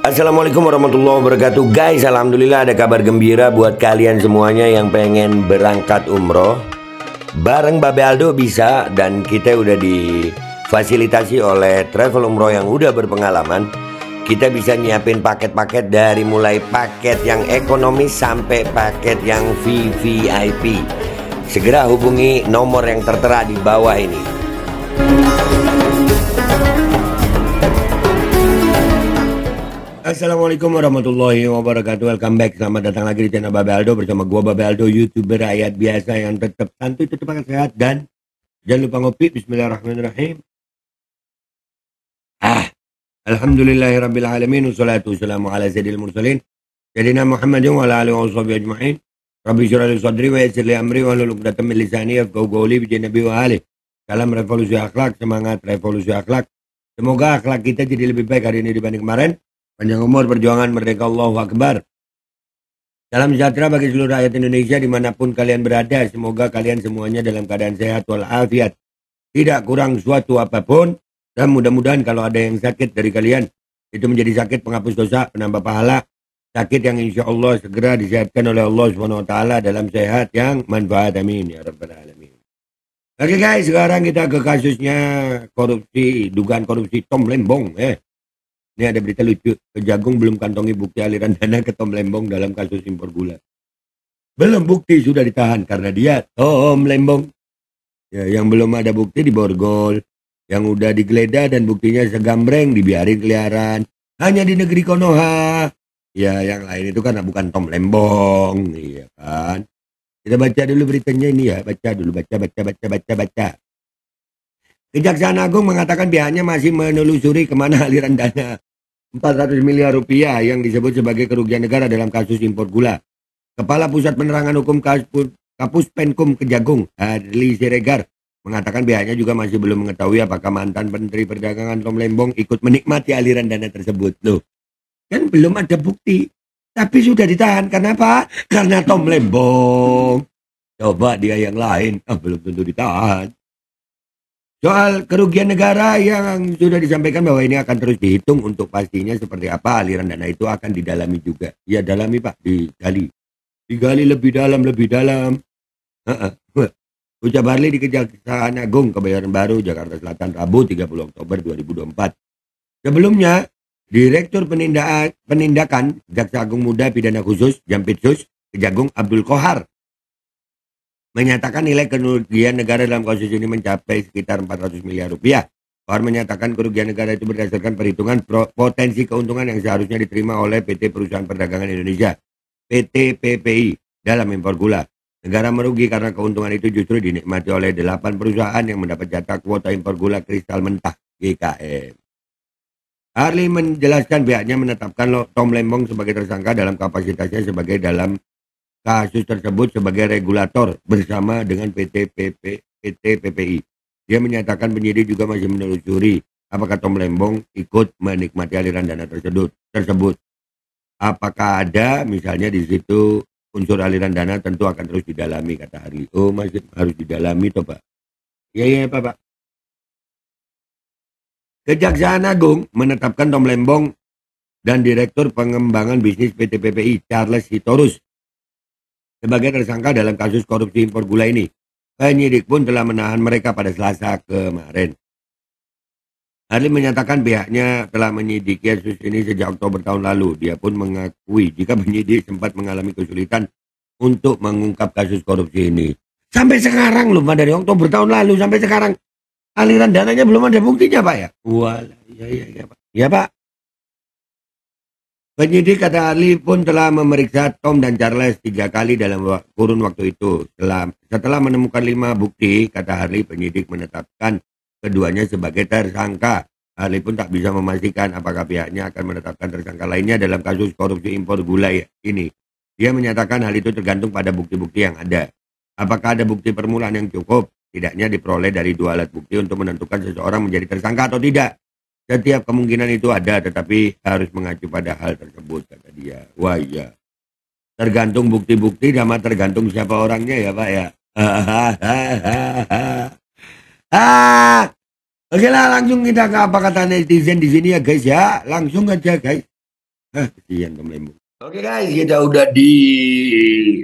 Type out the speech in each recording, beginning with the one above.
Assalamualaikum warahmatullahi wabarakatuh. Guys, alhamdulillah ada kabar gembira buat kalian semuanya yang pengen berangkat umroh. Bareng Babe Aldo bisa, dan kita udah difasilitasi oleh travel umroh yang udah berpengalaman. Kita bisa nyiapin paket-paket dari mulai paket yang ekonomis sampai paket yang VVIP. Segera hubungi nomor yang tertera di bawah ini. Assalamualaikum warahmatullahi wabarakatuh. Welcome back. Selamat datang lagi di channel Babe Aldo bersama gua Babe Aldo, YouTuber rakyat biasa yang tetap santuy, tetap sehat, dan jangan lupa ngopi. Bismillahirrahmanirrahim. Alhamdulillahirabbil alamin, wassalatu wassalamu ala sayyidil mursalin sayyidina Muhammadin wa ala alihi washabihi ajmain. Rabbi shrah li sadri wa yassir li amri wa hlul 'uqdatam min lisani yafqahu qawli bi nabi wa ali. Salam revolusi akhlak, semangat revolusi akhlak. Semoga akhlak kita jadi lebih baik hari ini dibanding kemarin. Panjang umur, perjuangan, merdeka, Allahu Akbar. Salam sejahtera bagi seluruh rakyat Indonesia dimanapun kalian berada. Semoga kalian semuanya dalam keadaan sehat walafiat, tidak kurang suatu apapun. Dan mudah-mudahan kalau ada yang sakit dari kalian, itu menjadi sakit penghapus dosa, penambah pahala. Sakit yang insya Allah segera disehatkan oleh Allah SWT dalam sehat yang manfaat. Amin ya rabbal alamin. Oke guys, sekarang kita ke kasusnya korupsi, dugaan korupsi Tom Lembong. Ini ada berita lucu. Kejagung belum kantongi bukti aliran dana ke Tom Lembong dalam kasus impor gula. Belum bukti sudah ditahan karena dia Tom Lembong. Ya, yang belum ada bukti diborgol. Yang udah digeledah dan buktinya segambreng dibiarin keliaran. Hanya di negeri Konoha. Ya, yang lain itu kan bukan Tom Lembong. Iya kan. Kita baca dulu beritanya ini ya. Baca dulu. Baca. Kejaksaan Agung mengatakan pihaknya masih menelusuri kemana aliran dana 400 miliar rupiah yang disebut sebagai kerugian negara dalam kasus impor gula. Kepala Pusat Penerangan Hukum Kapus Penkum Kejagung, Adli Siregar, mengatakan pihaknya juga masih belum mengetahui apakah mantan Menteri Perdagangan Tom Lembong ikut menikmati aliran dana tersebut. Loh, kan belum ada bukti, tapi sudah ditahan. Kenapa? Karena Tom Lembong. Coba dia yang lain, belum tentu ditahan. Soal kerugian negara yang sudah disampaikan bahwa ini akan terus dihitung untuk pastinya seperti apa aliran dana itu akan didalami juga. Ya dalami Pak, digali lebih dalam. Ucap Harli di Kejaksaan Agung Kebayoran Baru, Jakarta Selatan, Rabu 30 Oktober 2024. Sebelumnya, Direktur Penindakan Jaksa Agung Muda Pidana Khusus Jampitsus Kejagung Abdul Kohar menyatakan nilai kerugian negara dalam kasus ini mencapai sekitar 400 miliar rupiah. Kohar menyatakan kerugian negara itu berdasarkan perhitungan potensi keuntungan yang seharusnya diterima oleh PT Perusahaan Perdagangan Indonesia, PT PPI, dalam impor gula. Negara merugi karena keuntungan itu justru dinikmati oleh 8 perusahaan yang mendapat jatah kuota impor gula kristal mentah GKM. Harli menjelaskan pihaknya menetapkan Tom Lembong sebagai tersangka dalam kapasitasnya sebagai dalam kasus tersebut sebagai regulator bersama dengan PT PPI. Dia menyatakan penyidik juga masih menelusuri apakah Tom Lembong ikut menikmati aliran dana tersebut. Apakah ada misalnya di situ unsur aliran dana, tentu akan terus didalami, kata Harli. Oh, masih harus didalami toh Pak? Iya Pak. Kejaksaan Agung menetapkan Tom Lembong dan Direktur Pengembangan Bisnis PT PPI Charles Sitorus sebagai tersangka dalam kasus korupsi impor gula ini. Penyidik pun telah menahan mereka pada Selasa kemarin. Harli menyatakan pihaknya telah menyidiki kasus ini sejak Oktober tahun lalu. Dia pun mengakui jika penyidik sempat mengalami kesulitan untuk mengungkap kasus korupsi ini. Sampai sekarang loh, dari Oktober tahun lalu sampai sekarang aliran dananya belum ada buktinya Pak ya? Walah, iya Pak. Ya Pak. Penyidik, kata Harli, pun telah memeriksa Tom dan Charles 3 kali dalam kurun waktu itu. Setelah menemukan 5 bukti, kata Harli, penyidik menetapkan keduanya sebagai tersangka. Harli pun tak bisa memastikan apakah pihaknya akan menetapkan tersangka lainnya dalam kasus korupsi impor gula ini. Dia menyatakan hal itu tergantung pada bukti-bukti yang ada. Apakah ada bukti permulaan yang cukup? Tidaknya diperoleh dari 2 alat bukti untuk menentukan seseorang menjadi tersangka atau tidak. Setiap kemungkinan itu ada, tetapi harus mengacu pada hal tersebut, kata dia. Wah iya. Tergantung bukti-bukti sama tergantung siapa orangnya ya Pak ya. Oke lah, langsung kita ke apa kata netizen di sini ya guys ya. Langsung aja guys. Kesian Tom Lembong. Oke guys, kita udah di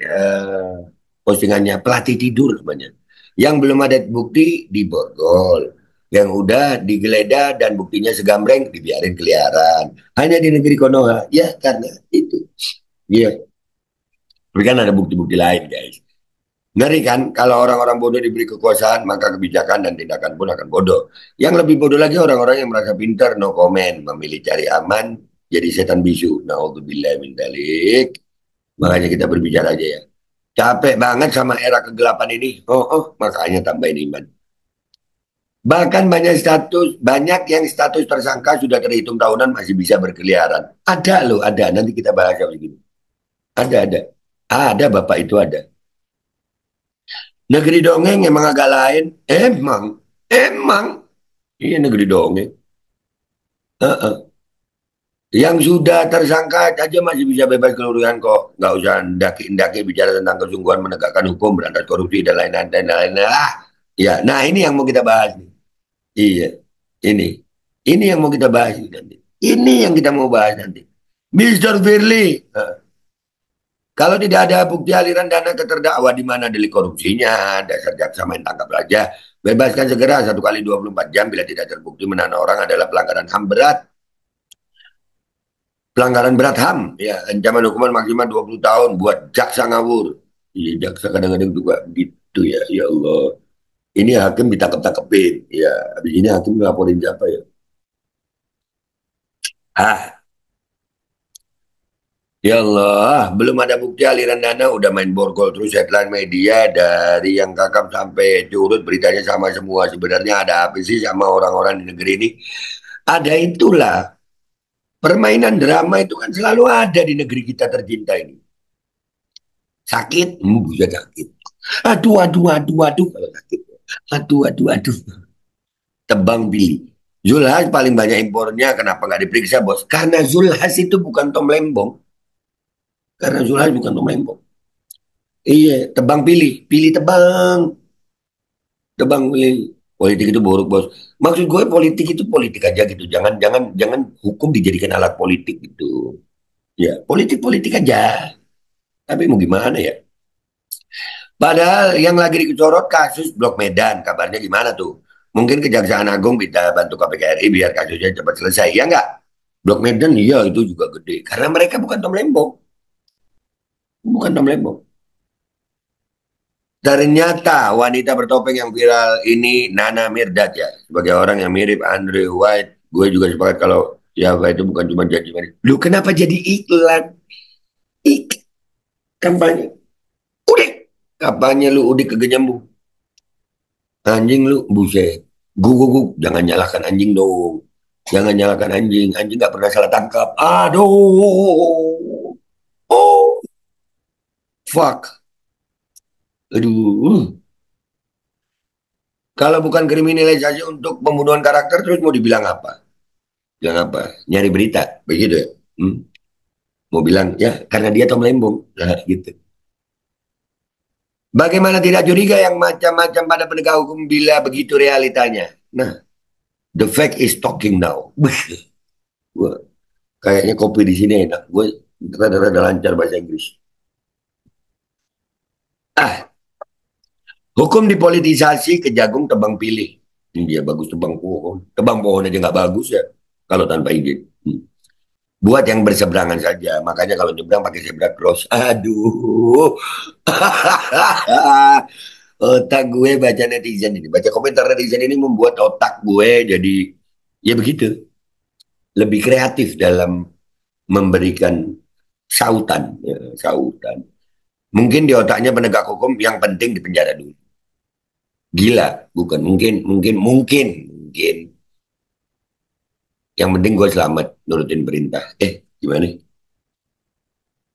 eh, postingannya pelatih tidur namanya. Yang belum ada bukti diborgol. Yang udah digeledah dan buktinya segambreng dibiarin keliaran. Hanya di negeri Konoha. Ya karena itu. Iya. Tapi kan ada bukti-bukti lain guys. Ngeri kan kalau orang-orang bodoh diberi kekuasaan maka kebijakan dan tindakan pun akan bodoh. Yang lebih bodoh lagi orang-orang yang merasa pintar no comment, memilih cari aman, jadi setan bisu. Naudzubillah min dalik. Makanya kita berbicara aja ya. Capek banget sama era kegelapan ini. Makanya tambahin iman. Bahkan banyak yang status tersangka sudah terhitung tahunan masih bisa berkeliaran. Ada loh, ada. Nanti kita bahas yang begini. Ada. Ada Bapak itu ada. Negeri dongeng emang agak lain. Emang. Iya negeri dongeng. Heeh. Yang sudah tersangka aja masih bisa bebas kelulusan kok. Nggak usah ndaki-ndaki bicara tentang kesungguhan menegakkan hukum, berantas korupsi, dan lain-lain. Dan lain-lain. Ya, nah ini yang mau kita bahas nih. Iya, ini. Ini yang mau kita bahas nanti. Ini yang kita mau bahas nanti. Mister Firly, kalau tidak ada bukti aliran dana ke terdakwa di mana delik korupsinya, dasar jaksa main tangkap saja. Bebaskan segera 1 kali 24 jam bila tidak terbukti menahan orang adalah pelanggaran HAM berat. Pelanggaran berat HAM, ya ancaman hukuman maksimal 20 tahun buat jaksa ngawur. Iya, jaksa kadang-kadang juga gitu ya, ya Allah. Ini hakim ditangkap-tangkepin, ya habis ini hakim ngelaporin siapa ya? Ah, ya Allah, belum ada bukti aliran dana udah main borgol terus headline media dari yang kakap sampai curut beritanya sama semua. Sebenarnya ada apa sih sama orang-orang di negeri ini? Ada itulah. Permainan drama itu kan selalu ada di negeri kita tercinta ini. Sakit, bisa sakit. Aduh, kalau sakit. Aduh. Tebang pilih. Zulhas paling banyak impornya, kenapa nggak diperiksa bos? Karena Zulhas itu bukan Tom Lembong. Karena Zulhas bukan Tom Lembong. Iya, tebang pilih, pilih tebang, tebang pilih. Politik itu buruk bos. Maksud gue politik itu politik aja gitu. Jangan hukum dijadikan alat politik gitu. Ya, politik aja. Tapi mau gimana ya? Padahal yang lagi disorot kasus Blok Medan, kabarnya gimana tuh? Mungkin Kejaksaan Agung bisa bantu KPK RI biar kasusnya cepat selesai, ya enggak? Blok Medan iya itu juga gede. Karena mereka bukan Tom Lembong. Bukan Tom Lembong. Ternyata wanita bertopeng yang viral ini Nana Mirdad ya. Sebagai orang yang mirip Andrew White, gue juga sepakat kalau siapa itu bukan cuma janji manis. Lu kenapa jadi iklan? Kampanye. Udik. Kampanye lu udik kegenyambung. Anjing lu, buset. Guguk. Jangan nyalakan anjing dong. Jangan nyalakan anjing. Anjing gak pernah salah tangkap. Aduh. Oh, fuck. Aduh. Kalau bukan kriminalisasi untuk pembunuhan karakter, terus mau dibilang apa? Bilang apa? Nyari berita. Begitu ya? Hmm? Mau bilang, ya karena dia Tom Lembong. Nah, gitu. Bagaimana tidak curiga yang macam-macam pada penegak hukum bila begitu realitanya? Nah, the fact is talking now. Gua, kayaknya kopi di sini enak. Gue rada-rada lancar bahasa Inggris. Ah, hukum dipolitisasi, kejagung tebang pilih. Ini dia bagus tebang pohon. Tebang pohon aja nggak bagus ya kalau tanpa izin. Buat yang berseberangan saja. Makanya kalau nyebrang pakai zebra cross. Aduh. Otak gue baca netizen ini. Baca komentar netizen ini membuat otak gue jadi ya begitu. Lebih kreatif dalam memberikan sautan. Ya, sautan. Mungkin di otaknya penegak hukum yang penting di penjara dulu. Gila, bukan mungkin. Yang penting gue selamat nurutin perintah. Gimana?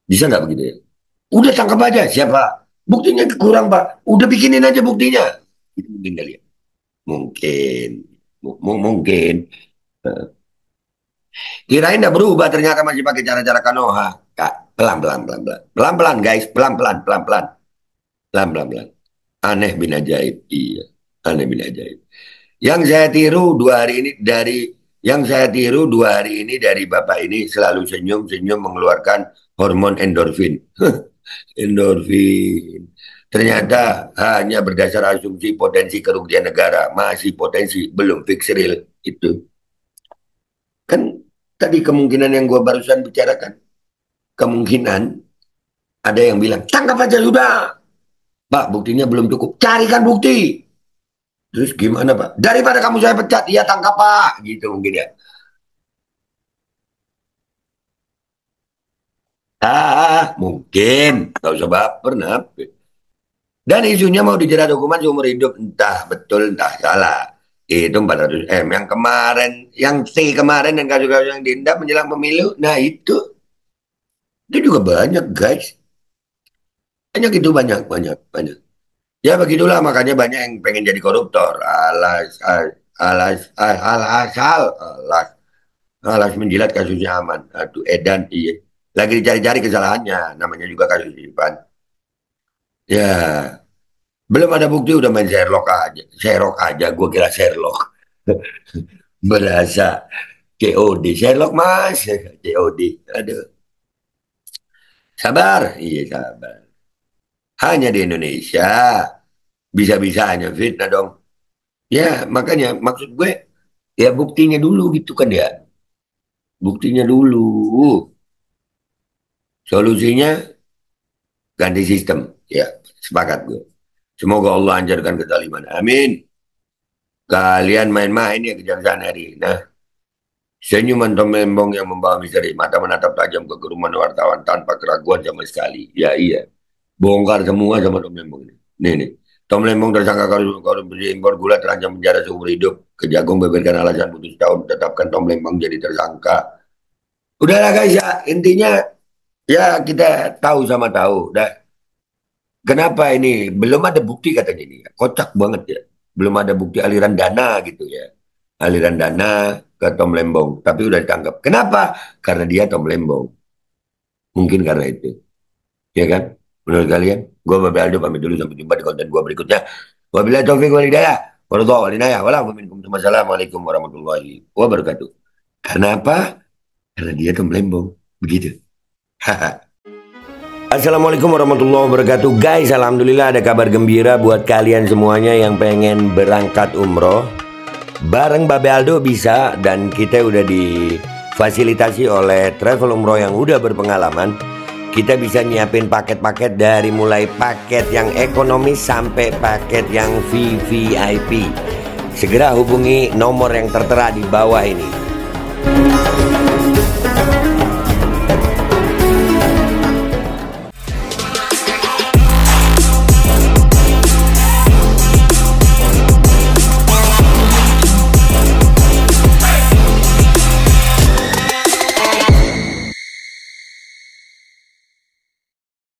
Bisa nggak begitu ya? Udah tangkap aja siapa? Buktinya kurang pak. Udah bikinin aja buktinya. Itu mungkin kali ya. Mungkin. Mungkin. Eh, Kirain udah berubah ternyata masih pakai cara-cara Kanoha. Kak, pelan-pelan. Pelan-pelan guys. Pelan-pelan. Pelan-pelan. Aneh bin ajaib. Iya. Aneh bin ajaib. Yang saya tiru 2 hari ini dari Yang saya tiru 2 hari ini dari bapak ini selalu senyum-senyum mengeluarkan hormon endorfin. Endorfin. Ternyata hanya berdasar asumsi potensi kerugian negara, masih potensi, belum fix real itu. Kan tadi kemungkinan yang gua barusan bicarakan, kemungkinan ada yang bilang tangkap aja sudah, Pak, buktinya belum cukup, carikan bukti. Terus gimana Pak? Daripada kamu saya pecat, iya tangkap Pak, gitu mungkin ya. Mungkin, nggak usah baper, kenapa? Dan isunya mau dijerat hukuman seumur hidup, entah betul, entah salah. Itu 400 M. Yang kemarin, yang C kemarin dan kasus-kasus yang diendap menjelang pemilu, nah itu juga banyak guys. Banyak itu, banyak, banyak, banyak. Ya begitulah, makanya banyak yang pengen jadi koruptor. Alas, alas menjilat kasusnya aman. Aduh, edan, iya. Lagi dicari-cari kesalahannya, namanya juga kasus Ivan. Ya, belum ada bukti udah main Sherlock aja. Sherlock aja, gue kira Sherlock. Berasa COD. Sherlock mas, COD. Aduh, sabar. Iya, sabar. Hanya di Indonesia. Bisa-bisanya fitnah dong. Ya, makanya maksud gue, ya buktinya dulu gitu kan ya. Buktinya dulu. Solusinya ganti sistem. Ya, sepakat gue. Semoga Allah anjarkan kezaliman. Amin. Kalian main-main ya kejaksaan hari. Nah, senyuman Tom Lembong yang membawa misteri, mata menatap tajam ke kerumunan wartawan tanpa keraguan sama sekali. Ya iya, bongkar semua sama Tom Lembong ini. Nih. Tom Lembong tersangka korupsi impor gula terancam penjara seumur hidup. Kejagung beberkan alasan putus tahun tetapkan Tom Lembong jadi tersangka. Udahlah guys ya, intinya ya kita tahu sama tahu. Kenapa ini belum ada bukti katanya ini? Kocak banget ya. Belum ada bukti aliran dana gitu ya. Aliran dana ke Tom Lembong, tapi udah ditangkap. Kenapa? Karena dia Tom Lembong. Mungkin karena itu. Ya kan? Menurut kalian? Gue Bapak Aldo pamit dulu, sampai jumpa di konten gue berikutnya. Wabillahi taufiq wal hidayah. Wassalamualaikum warahmatullahi wabarakatuh. Karena apa? Karena dia Tom Lembong. Begitu. Assalamualaikum warahmatullahi wabarakatuh. Guys, alhamdulillah ada kabar gembira buat kalian semuanya yang pengen berangkat umroh. Bareng Babe Aldo bisa, dan kita udah difasilitasi oleh travel umroh yang udah berpengalaman. Kita bisa nyiapin paket-paket dari mulai paket yang ekonomis sampai paket yang VVIP. Segera hubungi nomor yang tertera di bawah ini.